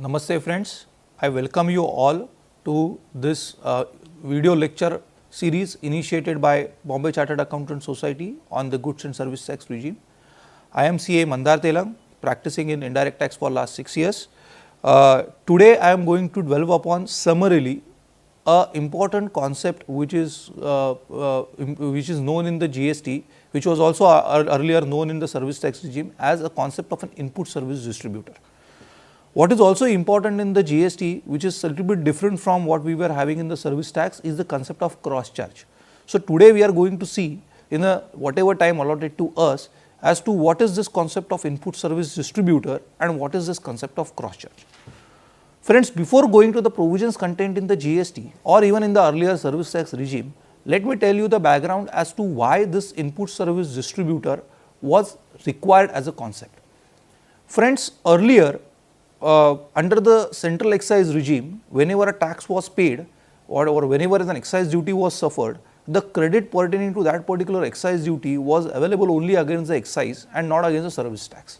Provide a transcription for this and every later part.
Namaste friends, I welcome you all to this video lecture series initiated by Bombay Chartered Accountants Society on the goods and service tax regime. I am CA Mandar Telang, practicing in indirect tax for last 6 years. Today I am going to delve upon summarily a important concept which is known in the GST, which was also earlier known in the service tax regime as a concept of an input service distributor. What is also important in the GST, which is a little bit different from what we were having in the service tax, is the concept of cross charge. So today we are going to see in a whatever time allotted to us as to what is this concept of input service distributor and what is this concept of cross charge. Friends, before going to the provisions contained in the GST or even in the earlier service tax regime, let me tell you the background as to why this input service distributor was required as a concept. Friends, earlier under the central excise regime, whenever a tax was paid or whenever an excise duty was suffered, the credit pertaining to that particular excise duty was available only against the excise and not against the service tax.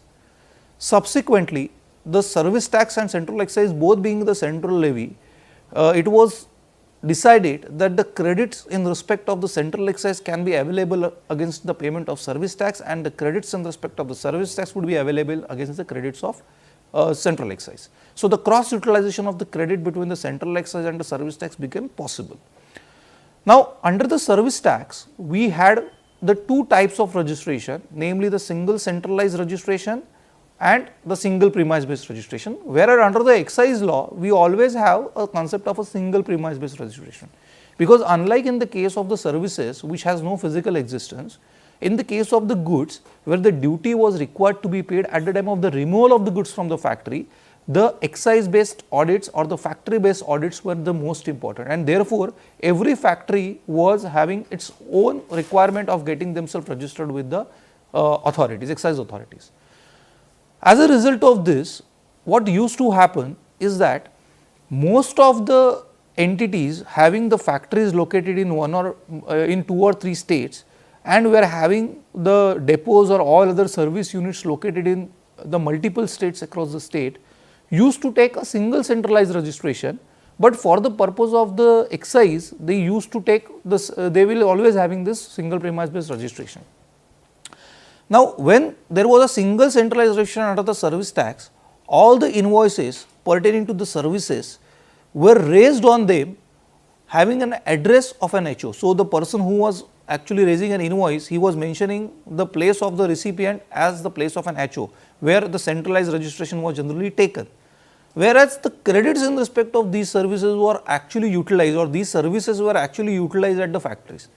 Subsequently, the service tax and central excise both being the central levy, it was decided that the credits in respect of the central excise can be available against the payment of service tax, and the credits in respect of the service tax would be available against the credits of central excise. So, the cross utilization of the credit between the central excise and the service tax became possible. Now, under the service tax, we had the two types of registration, namely the single centralized registration and the single premise based registration, whereas under the excise law, we always have a concept of a single premise based registration, because unlike in the case of the services which has no physical existence, in the case of the goods where the duty was required to be paid at the time of the removal of the goods from the factory, the excise based audits or the factory based audits were the most important, and therefore, every factory was having its own requirement of getting themselves registered with the authorities, excise authorities. As a result of this, what used to happen is that most of the entities having the factories located in one or in 2 or 3 states, and we are having the depots or all other service units located in the multiple states across the state, used to take a single centralized registration, but for the purpose of the excise, they used to take this, they will always having this single premise based registration. Now, when there was a single centralized registration under the service tax, all the invoices pertaining to the services were raised on them having an address of an HO. So, the person who was actually raising an invoice, he was mentioning the place of the recipient as the place of an HO, where the centralized registration was generally taken. Whereas, the credits in respect of these services were actually utilized, or these services were actually utilized at the factories.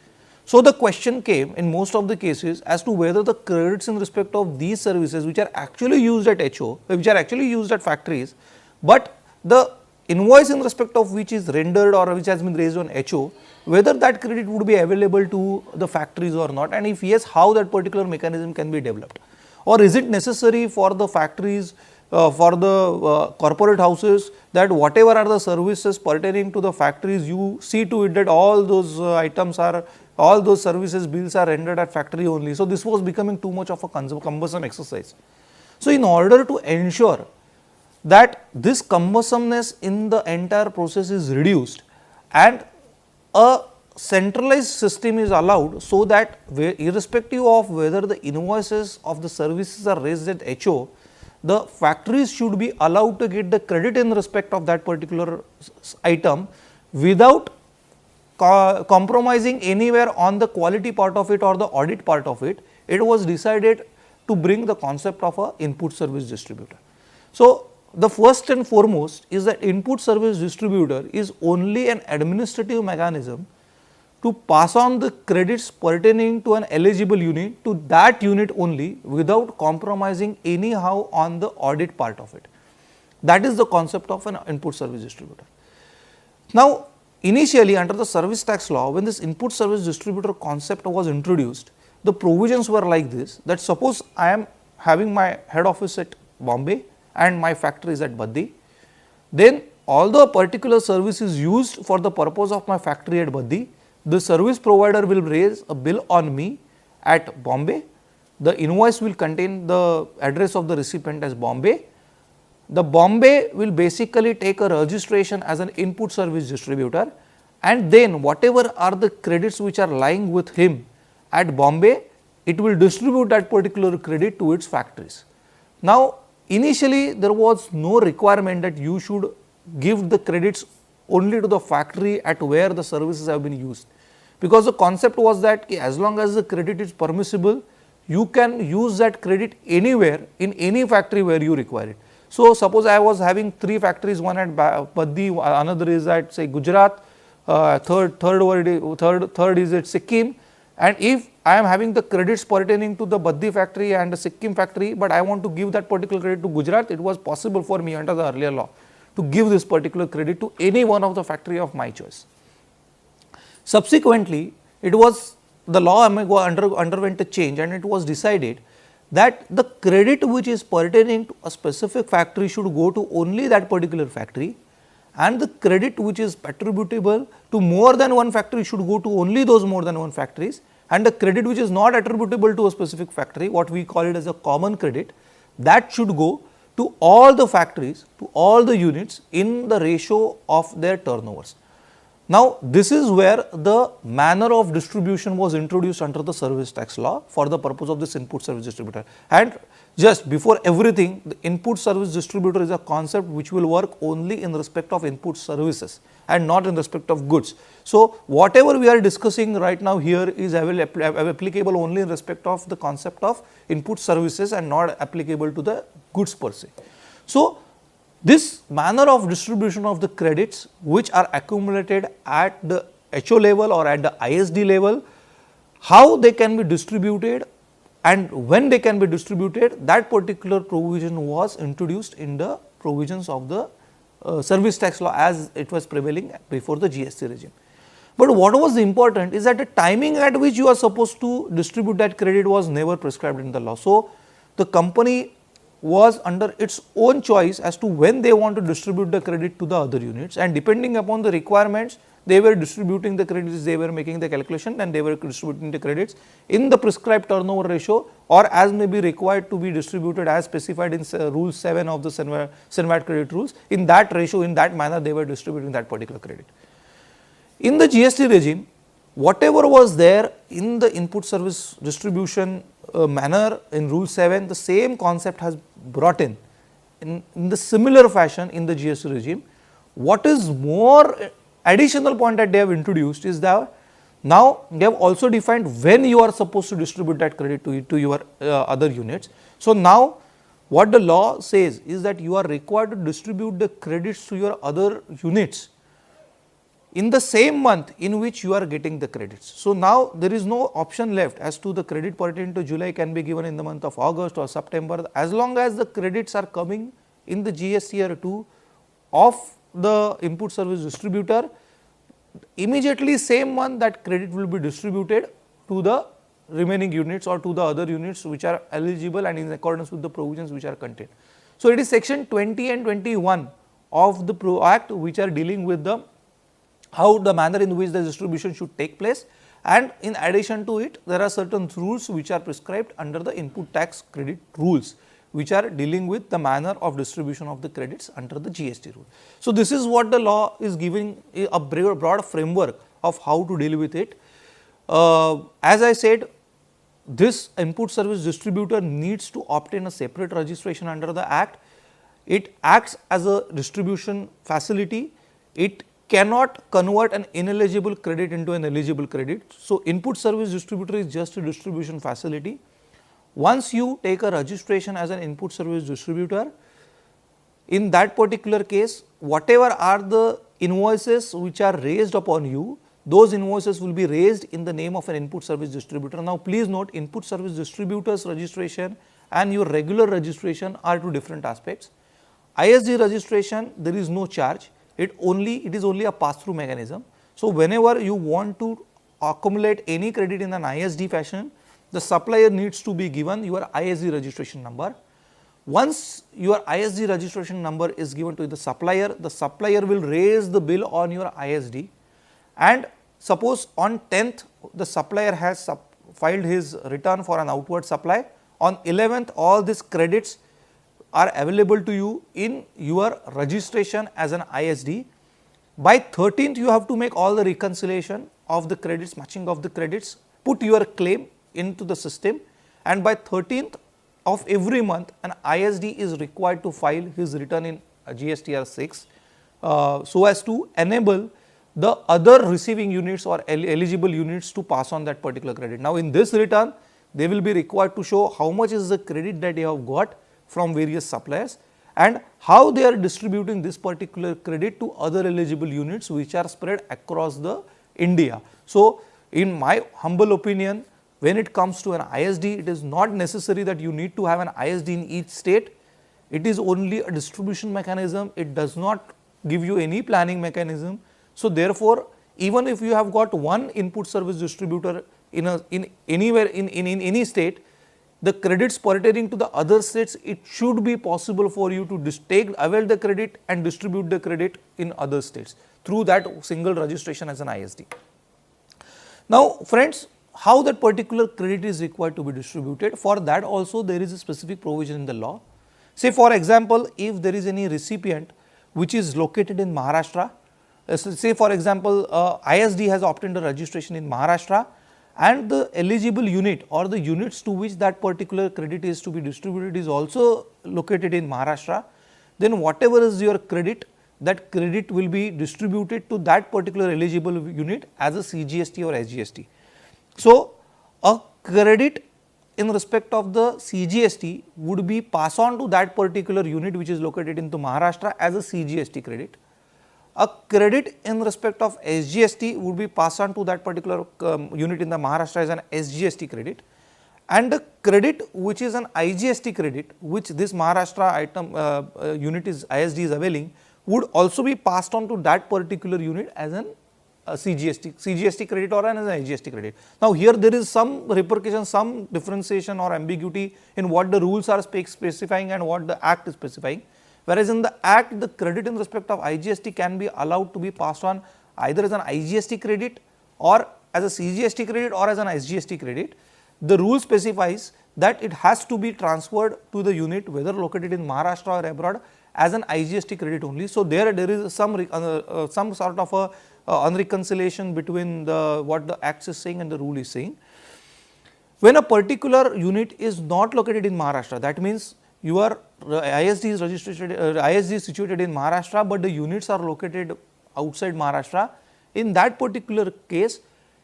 So, the question came in most of the cases as to whether the credits in respect of these services which are actually used at HO, which are actually used at factories, but the invoice in respect of which is rendered or which has been raised on HO, whether that credit would be available to the factories or not, and if yes, how that particular mechanism can be developed, or is it necessary for the factories, for the corporate houses, that whatever are the services pertaining to the factories, you see to it that all those items are, all those services bills are rendered at factory only. So, this was becoming too much of a cumbersome exercise. So, in order to ensure that this cumbersomeness in the entire process is reduced and a centralized system is allowed, so that irrespective of whether the invoices of the services are raised at HO, the factories should be allowed to get the credit in respect of that particular item without compromising anywhere on the quality part of it or the audit part of it. It was decided to bring the concept of a input service distributor. So, the first and foremost is that input service distributor is only an administrative mechanism to pass on the credits pertaining to an eligible unit to that unit only without compromising anyhow on the audit part of it. That is the concept of an input service distributor. Now, initially under the service tax law, when this input service distributor concept was introduced, the provisions were like this, that suppose I am having my head office at Bombay and my factory is at Baddi, then all the particular service is used for the purpose of my factory at Baddi, the service provider will raise a bill on me at Bombay, the invoice will contain the address of the recipient as Bombay, the Bombay will basically take a registration as an input service distributor, and then whatever are the credits which are lying with him at Bombay, it will distribute that particular credit to its factories. Now, initially there was no requirement that you should give the credits only to the factory at where the services have been used, because the concept was that as long as the credit is permissible, you can use that credit anywhere in any factory where you require it. So, suppose I was having 3 factories, one at Baddi, another is at say Gujarat, third is at Sikkim, and if I am having the credits pertaining to the Baddi factory and the Sikkim factory, but I want to give that particular credit to Gujarat, it was possible for me under the earlier law to give this particular credit to any one of the factory of my choice. Subsequently, it was the law underwent a change, and it was decided that the credit which is pertaining to a specific factory should go to only that particular factory, and the credit which is attributable to more than one factory should go to only those more than one factories, and the credit which is not attributable to a specific factory, what we call it as a common credit, that should go to all the factories, to all the units in the ratio of their turnovers. Now, this is where the manner of distribution was introduced under the service tax law for the purpose of this input service distributor. And just before everything, the input service distributor is a concept which will work only in respect of input services and not in respect of goods. So, whatever we are discussing right now here is applicable only in respect of the concept of input services and not applicable to the goods per se. So, this manner of distribution of the credits which are accumulated at the HO level or at the ISD level, how they can be distributed and when they can be distributed, that particular provision was introduced in the provisions of the service tax law as it was prevailing before the GST regime. But what was important is that the timing at which you are supposed to distribute that credit was never prescribed in the law. So, the company was under its own choice as to when they want to distribute the credit to the other units, and depending upon the requirements, they were distributing the credits, they were making the calculation and they were distributing the credits in the prescribed turnover ratio or as may be required to be distributed as specified in rule 7 of the CENVAT credit rules. In that ratio, in that manner, they were distributing that particular credit. In the GST regime, whatever was there in the input service distribution manner in rule 7, the same concept has brought in the similar fashion in the GST regime. What is more additional point that they have introduced is that now they have also defined when you are supposed to distribute that credit to your other units. So, now what the law says is that you are required to distribute the credits to your other units in the same month in which you are getting the credits. So, now there is no option left as to the credit pertaining to July can be given in the month of August or September, as long as the credits are coming in the GST year 2 of the input service distributor, immediately same month that credit will be distributed to the remaining units or to the other units which are eligible and in accordance with the provisions which are contained. So, it is section 20 and 21 of the Pro Act which are dealing with the how the manner in which the distribution should take place, and in addition to it there are certain rules which are prescribed under the input tax credit rules which are dealing with the manner of distribution of the credits under the GST rule. So, this is what the law is giving a broad framework of how to deal with it. As I said, this input service distributor needs to obtain a separate registration under the Act. It acts as a distribution facility. It cannot convert an ineligible credit into an eligible credit. So, input service distributor is just a distribution facility. Once you take a registration as an input service distributor, in that particular case, whatever are the invoices which are raised upon you, those invoices will be raised in the name of an input service distributor. Now, please note, input service distributors registration and your regular registration are two different aspects. ISD registration, there is no charge. It is only a pass-through mechanism. So, whenever you want to accumulate any credit in an ISD fashion, the supplier needs to be given your ISD registration number. Once your ISD registration number is given to the supplier will raise the bill on your ISD, and suppose on 10th the supplier has filed his return for an outward supply, on 11th all these credits are available to you in your registration as an ISD. By 13th, you have to make all the reconciliation of the credits, matching of the credits, put your claim into the system, and by 13th of every month, an ISD is required to file his return in GSTR 6 so as to enable the other receiving units or eligible units to pass on that particular credit. Now, in this return, they will be required to show how much is the credit that they have got from various suppliers and how they are distributing this particular credit to other eligible units which are spread across the India. So, in my humble opinion, when it comes to an ISD, it is not necessary that you need to have an ISD in each state. It is only a distribution mechanism. It does not give you any planning mechanism. So, therefore, even if you have got one input service distributor in any state, the credits pertaining to the other states, it should be possible for you to avail the credit and distribute the credit in other states through that single registration as an ISD. Now, friends, how that particular credit is required to be distributed, for that also there is a specific provision in the law. Say for example, if there is any recipient which is located in Maharashtra, say for example, ISD has obtained a registration in Maharashtra and the eligible unit or the units to which that particular credit is to be distributed is also located in Maharashtra, then whatever is your credit, that credit will be distributed to that particular eligible unit as a CGST or SGST. So, a credit in respect of the CGST would be passed on to that particular unit which is located into Maharashtra as a CGST credit. A credit in respect of SGST would be passed on to that particular unit in the Maharashtra as an SGST credit, and the credit which is an IGST credit which this Maharashtra item unit is ISD is availing would also be passed on to that particular unit as an CGST credit or as an IGST credit. Now, here there is some repercussion, some differentiation or ambiguity in what the rules are specifying and what the Act is specifying. Whereas, in the Act, the credit in respect of IGST can be allowed to be passed on either as an IGST credit or as a CGST credit or as an SGST credit. The rule specifies that it has to be transferred to the unit whether located in Maharashtra or abroad as an IGST credit only. So, there is some sort of a unreconciliation between what the Act is saying and the rule is saying. When a particular unit is not located in Maharashtra, that means your ISD is registered, ISD is situated in Maharashtra, but the units are located outside Maharashtra. In that particular case,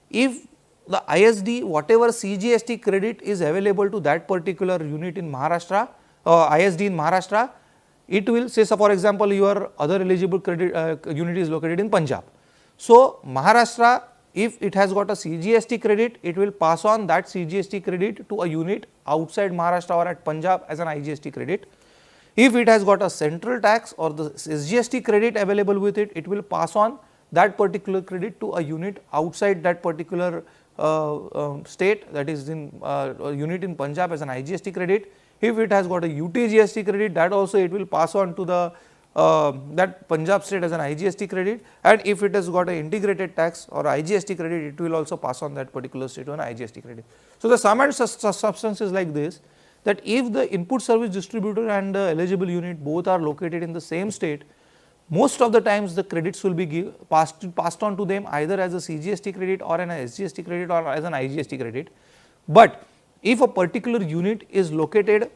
if the ISD, whatever CGST credit is available to that particular unit in Maharashtra, ISD in Maharashtra, it will say, so for example, your other eligible credit unit is located in Punjab. So, Maharashtra, if it has got a CGST credit, it will pass on that CGST credit to a unit outside Maharashtra or at Punjab as an IGST credit. If it has got a central tax or the SGST credit available with it, it will pass on that particular credit to a unit outside that particular state, that is in a unit in Punjab as an IGST credit. If it has got a UTGST credit, that also it will pass on to the that Punjab state as an IGST credit, and if it has got an integrated tax or IGST credit, it will also pass on that particular state to an IGST credit. So, the sum and substance is like this, that if the input service distributor and the eligible unit both are located in the same state, most of the times the credits will be passed on to them either as a CGST credit or an SGST credit or as an IGST credit. But if a particular unit is located,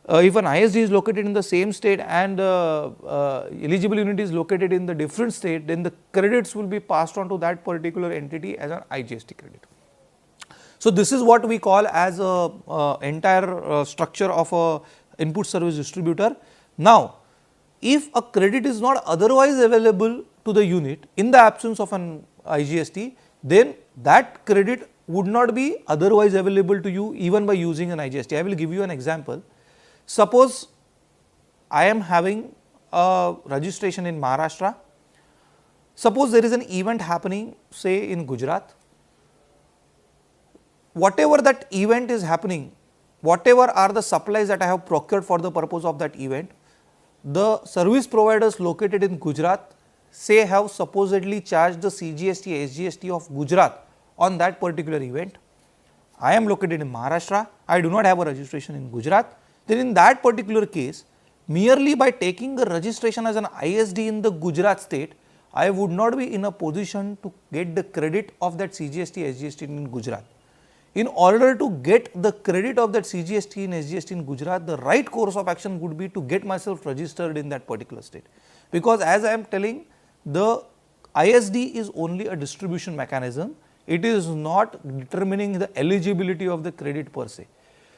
if an ISD is located in the same state and eligible unit is located in the different state, then the credits will be passed on to that particular entity as an IGST credit. So, this is what we call as a entire structure of a input service distributor. Now, if a credit is not otherwise available to the unit in the absence of an IGST, then that credit would not be otherwise available to you even by using an IGST. I will give you an example. Suppose I am having a registration in Maharashtra. Suppose there is an event happening, say in Gujarat. Whatever that event is happening, whatever are the supplies that I have procured for the purpose of that event, the service providers located in Gujarat say have supposedly charged the CGST, SGST of Gujarat on that particular event. I am located in Maharashtra, I do not have a registration in Gujarat. Then in that particular case, merely by taking a registration as an ISD in the Gujarat state, I would not be in a position to get the credit of that CGST, SGST in Gujarat. In order to get the credit of that CGST and SGST in Gujarat, the right course of action would be to get myself registered in that particular state. Because as I am telling, the ISD is only a distribution mechanism, it is not determining the eligibility of the credit per se.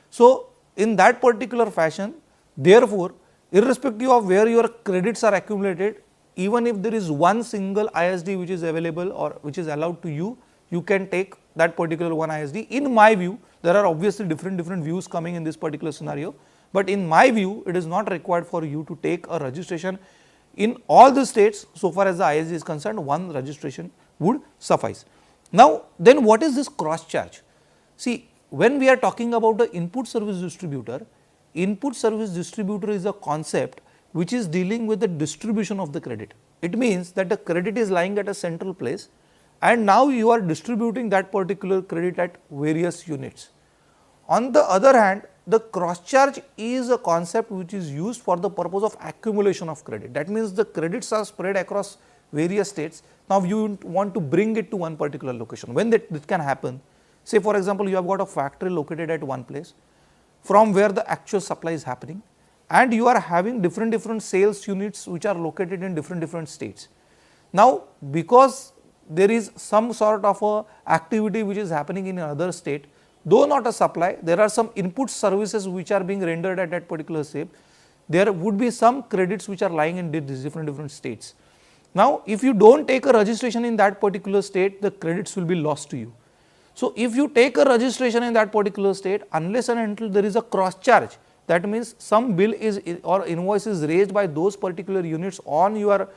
So, in that particular fashion, therefore, irrespective of where your credits are accumulated, even if there is one single ISD which is available or which is allowed to you, you can take that particular one ISD. In my view, there are obviously different views coming in this particular scenario, but in my view, it is not required for you to take a registration in all the states. So far as the ISD is concerned, one registration would suffice. Now, then what is this cross charge? See, when we are talking about the input service distributor is a concept which is dealing with the distribution of the credit. It means that the credit is lying at a central place and now you are distributing that particular credit at various units. On the other hand, the cross charge is a concept which is used for the purpose of accumulation of credit. That means the credits are spread across various states. Now, you want to bring it to one particular location. When that can happen, say for example, you have got a factory located at one place from where the actual supply is happening and you are having different sales units which are located in different states. Now, because there is some sort of a activity which is happening in another state, though not a supply, there are some input services which are being rendered at that particular state. There would be some credits which are lying in these different states. Now, if you do not take a registration in that particular state, the credits will be lost to you. So, if you take a registration in that particular state, unless and until there is a cross charge, that means some bill is or invoice is raised by those particular units on your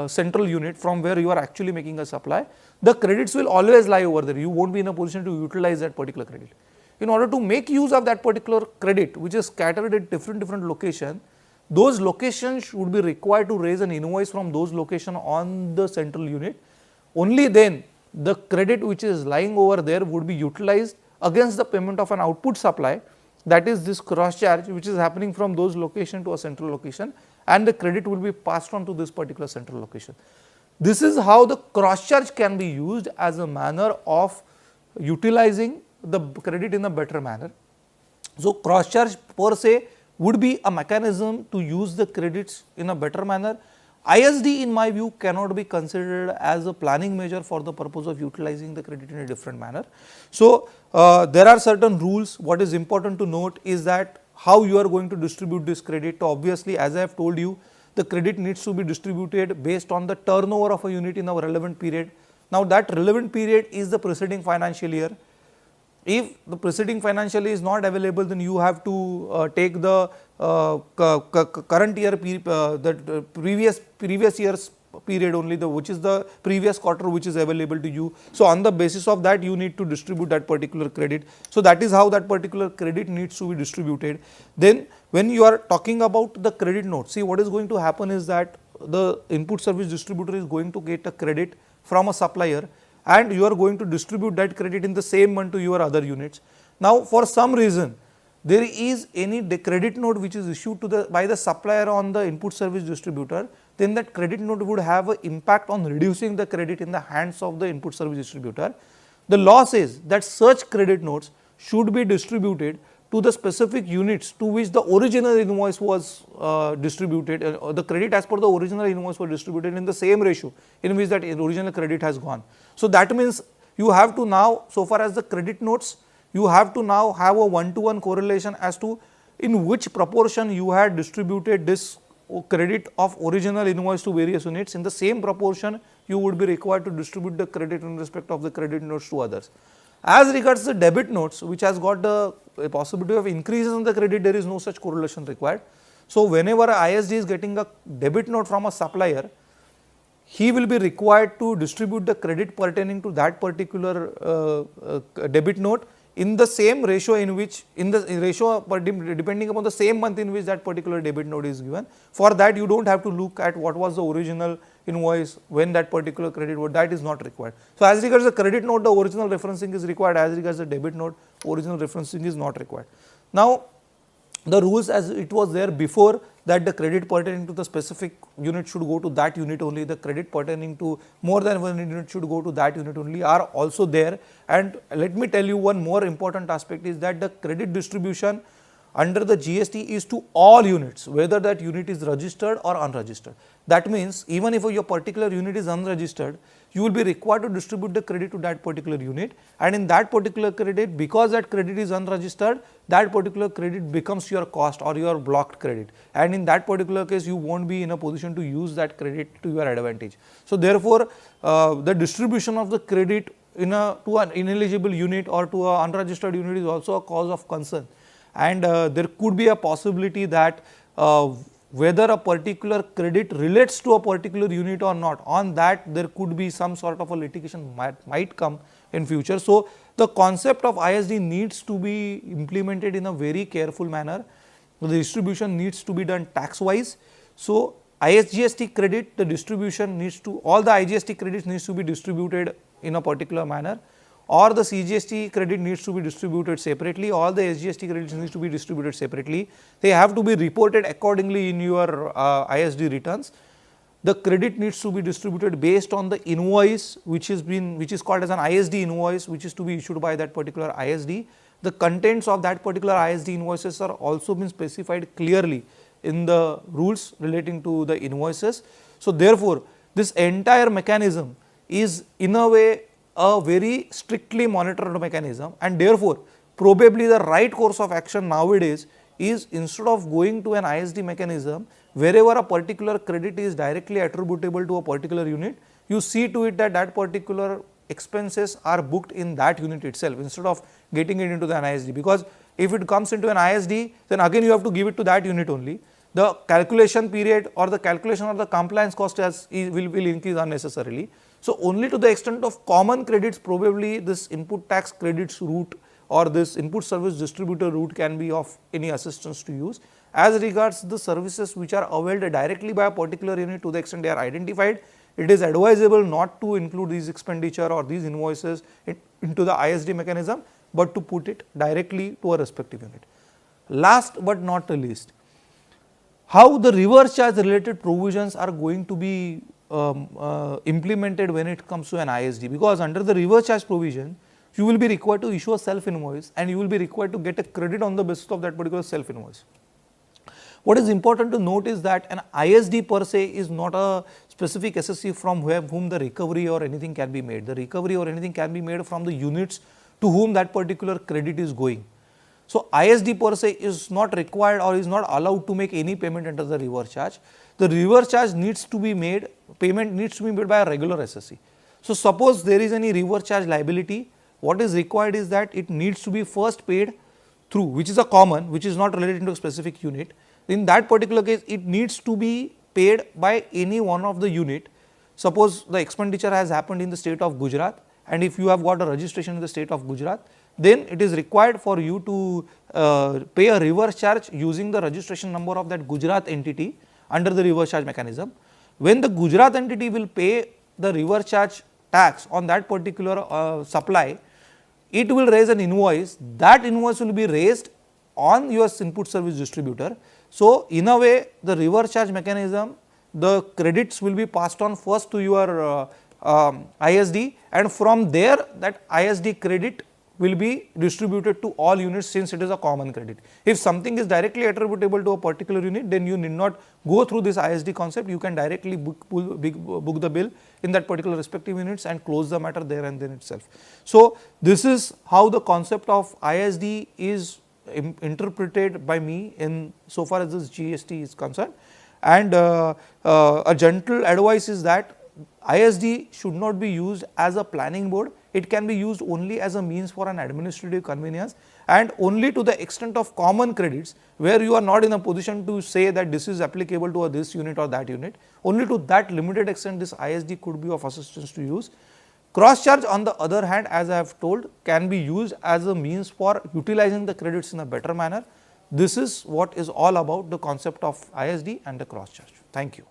central unit from where you are actually making a supply, the credits will always lie over there. You will not be in a position to utilize that particular credit. In order to make use of that particular credit which is scattered at different locations, those locations should be required to raise an invoice from those locations on the central unit. Only then the credit which is lying over there would be utilized against the payment of an output supply, that is this cross charge which is happening from those location to a central location, and the credit will be passed on to this particular central location. This is how the cross charge can be used as a manner of utilizing the credit in a better manner. So, cross charge per se would be a mechanism to use the credits in a better manner. ISD in my view cannot be considered as a planning measure for the purpose of utilizing the credit in a different manner. So, there are certain rules. What is important to note is that how you are going to distribute this credit. Obviously, as I have told you, the credit needs to be distributed based on the turnover of a unit in a relevant period. Now, that relevant period is the preceding financial year. If the preceding financial year is not available, then you have to take the current year, the previous year's period only, which is the previous quarter which is available to you. So, on the basis of that, you need to distribute that particular credit. So, that is how that particular credit needs to be distributed. Then, when you are talking about the credit note, see what is going to happen is that the input service distributor is going to get a credit from a supplier and you are going to distribute that credit in the same month to your other units. Now, for some reason, there is any credit note which is issued to by the supplier on the input service distributor, then that credit note would have an impact on reducing the credit in the hands of the input service distributor. The law says that such credit notes should be distributed to the specific units to which the original invoice was distributed, the credit as per the original invoice was distributed in the same ratio in which that original credit has gone. So, that means you have to now, so far as the credit notes, you have to now have a one-to-one correlation as to in which proportion you had distributed this credit of original invoice to various units. In the same proportion, you would be required to distribute the credit in respect of the credit notes to others. As regards the debit notes, which has got the possibility of increases in the credit, there is no such correlation required. So, whenever ISD is getting a debit note from a supplier, he will be required to distribute the credit pertaining to that particular debit note in the same ratio in which, depending upon the same month in which that particular debit note is given. For that, you do not have to look at what was the original invoice when that particular credit note, that is not required. So, as regards the credit note, the original referencing is required. As regards the debit note, original referencing is not required. Now, the rules as it was there before, that the credit pertaining to the specific unit should go to that unit only, the credit pertaining to more than one unit should go to that unit only, are also there. And let me tell you one more important aspect is that the credit distribution under the GST is to all units, whether that unit is registered or unregistered. That means even if your particular unit is unregistered, you will be required to distribute the credit to that particular unit, and in that particular credit, because that credit is unregistered, that particular credit becomes your cost or your blocked credit, and in that particular case you won't be in a position to use that credit to your advantage. So therefore, the distribution of the credit to an ineligible unit or to an unregistered unit is also a cause of concern. And there could be a possibility that whether a particular credit relates to a particular unit or not, on that there could be some sort of a litigation might come in future. So the concept of ISD needs to be implemented in a very careful manner. The distribution needs to be done tax wise. So ISGST credit, the distribution needs to, all the IGST credits needs to be distributed in a particular manner, or the CGST credit needs to be distributed separately, all the SGST credits needs to be distributed separately. They have to be reported accordingly in your ISD returns. The credit needs to be distributed based on the invoice which is called as an ISD invoice, which is to be issued by that particular ISD. The contents of that particular ISD invoices are also been specified clearly in the rules relating to the invoices. So therefore, this entire mechanism is in a way a very strictly monitored mechanism, and therefore probably the right course of action nowadays is, instead of going to an ISD mechanism wherever a particular credit is directly attributable to a particular unit, you see to it that that particular expenses are booked in that unit itself instead of getting it into the ISD, because if it comes into an ISD, then again you have to give it to that unit only. The calculation period or the calculation of the compliance cost will increase unnecessarily. So only to the extent of common credits, probably this input tax credits route or this input service distributor route can be of any assistance to use. As regards the services which are availed directly by a particular unit, to the extent they are identified, it is advisable not to include these expenditure or these invoices into the ISD mechanism, but to put it directly to a respective unit. Last but not the least, how the reverse charge related provisions are going to be implemented when it comes to an ISD, because under the reverse charge provision, you will be required to issue a self invoice and you will be required to get a credit on the basis of that particular self invoice. What is important to note is that an ISD per se is not a specific SSC from whom the recovery or anything can be made. The recovery or anything can be made from the units to whom that particular credit is going. So ISD per se is not required or is not allowed to make any payment under the reverse charge. The reverse charge needs to be made, payment needs to be made by a regular SSC. So suppose there is any reverse charge liability, what is required is that it needs to be first paid through, which is a common, which is not related to a specific unit. In that particular case, it needs to be paid by any one of the unit. Suppose the expenditure has happened in the state of Gujarat, and if you have got a registration in the state of Gujarat, then it is required for you to pay a reverse charge using the registration number of that Gujarat entity under the reverse charge mechanism. When the Gujarat entity will pay the reverse charge tax on that particular supply, it will raise an invoice. That invoice will be raised on your input service distributor. So in a way, the reverse charge mechanism, the credits will be passed on first to your ISD, and from there that ISD credit will be distributed to all units, since it is a common credit. If something is directly attributable to a particular unit, then you need not go through this ISD concept. You can directly book the bill in that particular respective units and close the matter there and then itself. So this is how the concept of ISD is interpreted by me in so far as this GST is concerned. And a gentle advice is that ISD should not be used as a planning board. It can be used only as a means for an administrative convenience, and only to the extent of common credits where you are not in a position to say that this is applicable to this unit or that unit. Only to that limited extent this ISD could be of assistance to use. Cross charge, on the other hand, as I have told, can be used as a means for utilizing the credits in a better manner. This is what is all about the concept of ISD and the cross charge. Thank you.